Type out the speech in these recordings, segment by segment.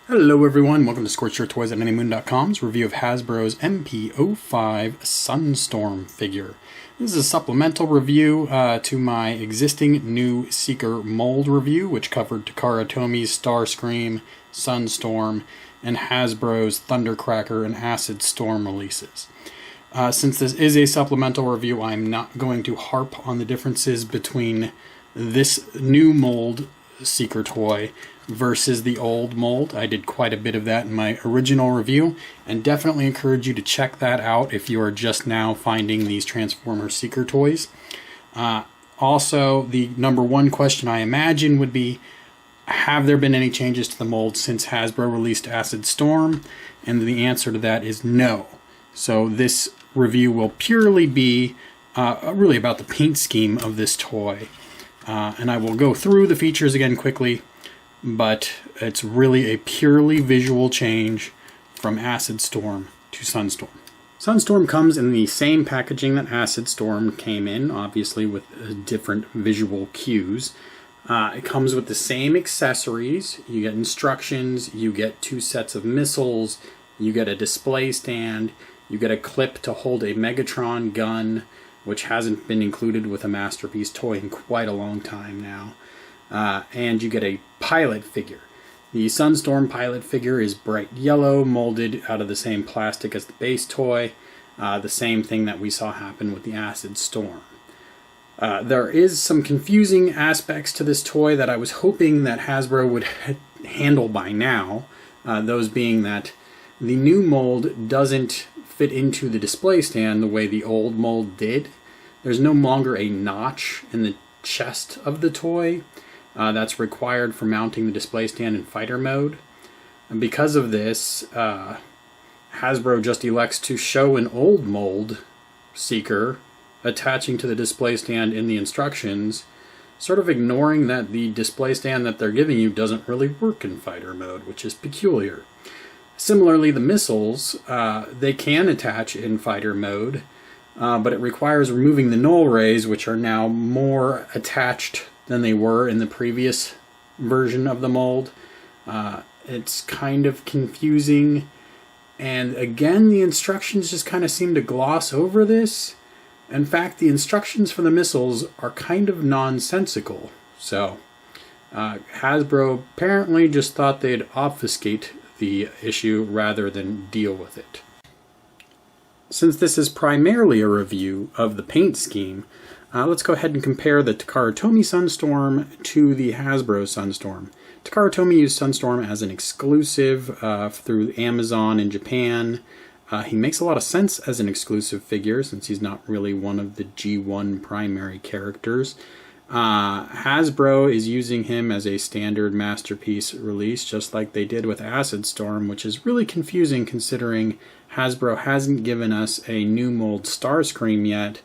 Hello everyone, welcome to ScorchedEarthToys@anymoon.com's review of Hasbro's MP05 Sunstorm figure. This is a supplemental review to my existing new Seeker Mould review, which covered Takara Tomi's Starscream, Sunstorm, and Hasbro's Thundercracker and Acid Storm releases. Since this is a supplemental review, I'm not going to harp on the differences between this new Mould Seeker toy versus the old Mould. I did quite a bit of that in my original review, and definitely encourage you to check that out if you are just now finding these Transformer Seeker toys. Also, the number one question I imagine would be, have there been any changes to the Mould since Hasbro released Acid Storm? And the answer to that is no. So this review will purely be really about the paint scheme of this toy. And I will go through the features again quickly, but it's really a purely visual change from Acid Storm to Sunstorm. Sunstorm comes in the same packaging that Acid Storm came in, obviously with different visual cues. It comes with the same accessories. You get instructions, you get 2 sets of missiles, you get a display stand, you get a clip to hold a Megatron gun, which hasn't been included with a Masterpiece toy in quite a long time now. And you get a pilot figure. The Sunstorm pilot figure is bright yellow, molded out of the same plastic as the base toy. The same thing that we saw happen with the Acid Storm. There is some confusing aspects to this toy that I was hoping that Hasbro would handle by now. Those being that the new Mould doesn't fit into the display stand the way the old Mould did. There's no longer a notch in the chest of the toy that's required for mounting the display stand in fighter mode. And because of this, Hasbro just elects to show an old Mould Seeker attaching to the display stand in the instructions, sort of ignoring that the display stand that they're giving you doesn't really work in fighter mode, which is peculiar. Similarly, the missiles, they can attach in fighter mode, but it requires removing the null rays, which are now more attached than they were in the previous version of the Mould. It's kind of confusing, and again, the instructions just kind of seem to gloss over this. In fact, the instructions for the missiles are kind of nonsensical, so Hasbro apparently just thought they'd obfuscate the issue rather than deal with it. Since this is primarily a review of the paint scheme, let's go ahead and compare the Takara Tomy Sunstorm to the Hasbro Sunstorm. Takara Tomy used Sunstorm as an exclusive through Amazon in Japan. He makes a lot of sense as an exclusive figure since he's not really one of the G1 primary characters. Hasbro is using him as a standard Masterpiece release, just like they did with Acid Storm, which is really confusing considering Hasbro hasn't given us a new Mould Starscream yet,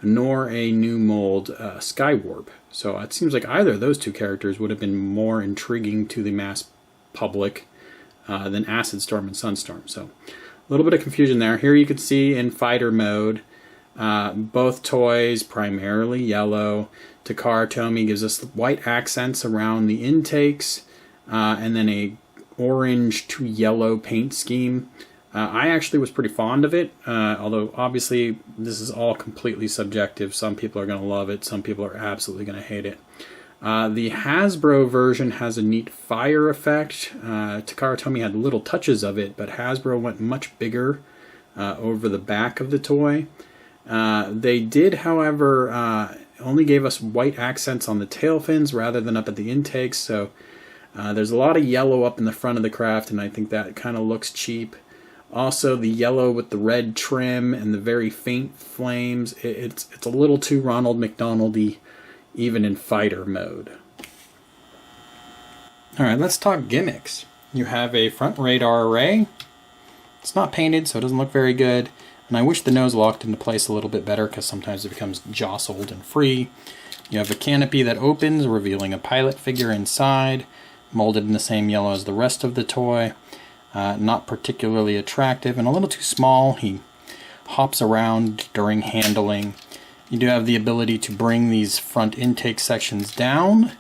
nor a new Mould Skywarp. So it seems like either of those two characters would have been more intriguing to the mass public than Acid Storm and Sunstorm. So a little bit of confusion there. Here you can see in fighter mode, both toys primarily yellow. Takara Tomy gives us white accents around the intakes, and then a orange to yellow paint scheme. I actually was pretty fond of it, although obviously this is all completely subjective. Some people are going to love it, some people are absolutely going to hate it. The Hasbro version has a neat fire effect. Takara Tomy had little touches of it, but Hasbro went much bigger over the back of the toy. They did, however, only gave us white accents on the tail fins rather than up at the intakes, so there's a lot of yellow up in the front of the craft, and I think that kind of looks cheap. Also, the yellow with the red trim and the very faint flames, it's a little too Ronald McDonald-y, even in fighter mode. Alright, let's talk gimmicks. You have a front radar array. It's not painted, so it doesn't look very good. And I wish the nose locked into place a little bit better because sometimes it becomes jostled and free. You have a canopy that opens, revealing a pilot figure inside, molded in the same yellow as the rest of the toy. Not particularly attractive and a little too small. He hops around during handling. You do have the ability to bring these front intake sections down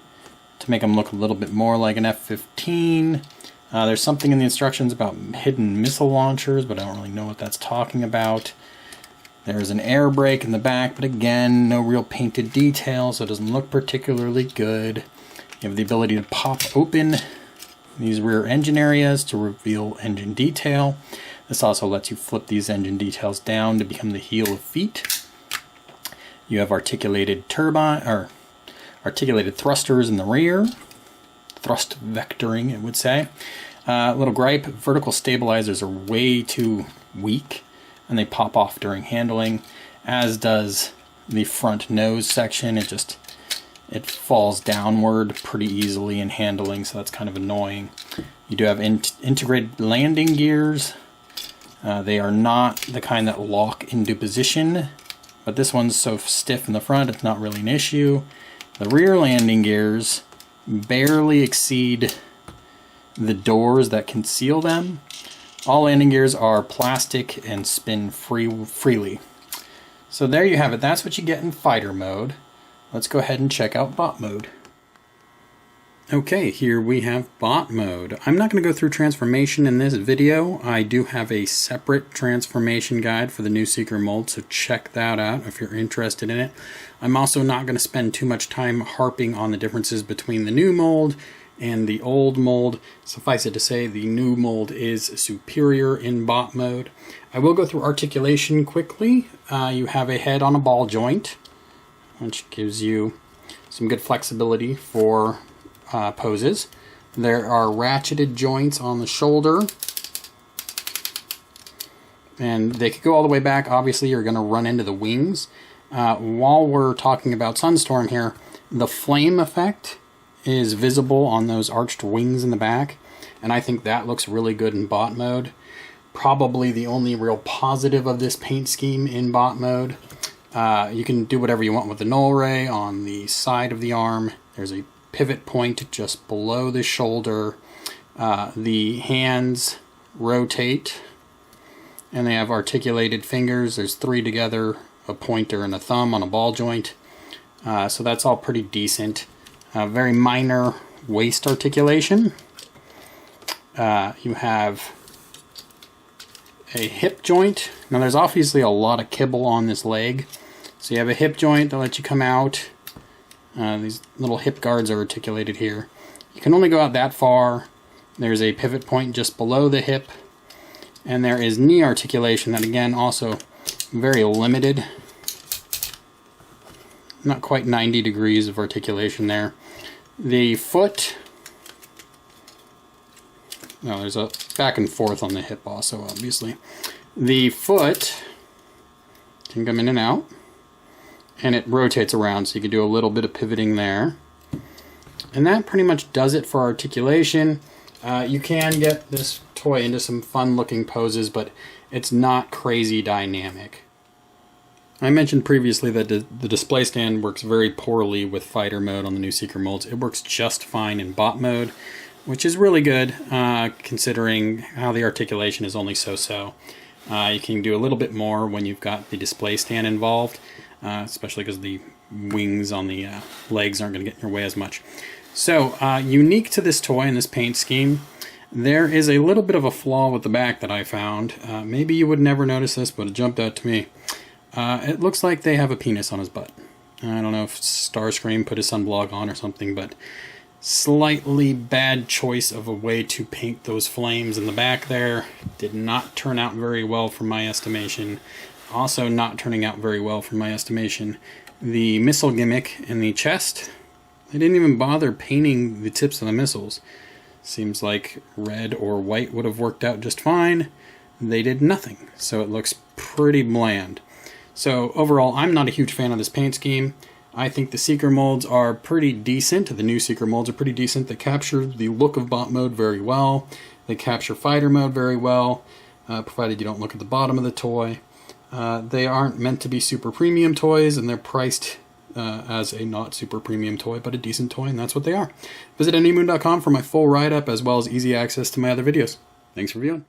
to make them look a little bit more like an F-15. There's something in the instructions about hidden missile launchers, but I don't really know what that's talking about. There's an air brake in the back, but again, no real painted detail, so it doesn't look particularly good. You have the ability to pop open these rear engine areas to reveal engine detail. This also lets you flip these engine details down to become the heel of feet. You have articulated articulated thrusters in the rear. Thrust vectoring, it would say. Little gripe, vertical stabilizers are way too weak, and they pop off during handling, as does the front nose section. It falls downward pretty easily in handling, so that's kind of annoying. You do have integrated landing gears. They are not the kind that lock into position, but this one's so stiff in the front, it's not really an issue. The rear landing gears barely exceed the doors that conceal them. All landing gears are plastic and spin freely. So there you have it. That's what you get in fighter mode. Let's go ahead and check out bot mode. Okay, here we have bot mode. I'm not going to go through transformation in this video. I do have a separate transformation guide for the new Seeker mold, so check that out if you're interested in it. I'm also not going to spend too much time harping on the differences between the new mold and the old mold. Suffice it to say, the new mold is superior in bot mode. I will go through articulation quickly. You have a head on a ball joint, which gives you some good flexibility for poses. There are ratcheted joints on the shoulder, and they could go all the way back. Obviously, you're going to run into the wings. While we're talking about Sunstorm here, the flame effect is visible on those arched wings in the back, and I think that looks really good in bot mode. Probably the only real positive of this paint scheme in bot mode. You can do whatever you want with the null ray on the side of the arm. There's a pivot point just below the shoulder. The hands rotate, and they have articulated fingers. There's 3 together, a pointer and a thumb on a ball joint. So that's all pretty decent. Very minor waist articulation. You have a hip joint. Now there's obviously a lot of kibble on this leg. So you have a hip joint that lets you come out. These little hip guards are articulated here. You can only go out that far. There's a pivot point just below the hip. And there is knee articulation that, again, also very limited. Not quite 90 degrees of articulation there. The foot, no, there's a back and forth on the hip also, obviously. The foot can come in and out, and it rotates around, so you can do a little bit of pivoting there. And that pretty much does it for articulation. You can get this toy into some fun looking poses, but it's not crazy dynamic. I mentioned previously that the display stand works very poorly with fighter mode on the new Seeker molds. It works just fine in bot mode, which is really good considering how the articulation is only so-so. You can do a little bit more when you've got the display stand involved, especially because the wings on the legs aren't going to get in your way as much. So, unique to this toy and this paint scheme, there is a little bit of a flaw with the back that I found. Maybe you would never notice this, but it jumped out to me. It looks like they have a penis on his butt. I don't know if Starscream put his sunblock on or something, but slightly bad choice of a way to paint those flames in the back there. Did not turn out very well from my estimation. Also not turning out very well from my estimation. The missile gimmick in the chest, they didn't even bother painting the tips of the missiles. Seems like red or white would have worked out just fine. They did nothing, so it looks pretty bland. So overall, I'm not a huge fan of this paint scheme. I think the Seeker molds are pretty decent. The new Seeker molds are pretty decent. They capture the look of bot mode very well. They capture fighter mode very well, provided you don't look at the bottom of the toy. They aren't meant to be super premium toys, and they're priced as a not super premium toy, but a decent toy, and that's what they are. Visit anymoon.com for my full write-up, as well as easy access to my other videos. Thanks for viewing.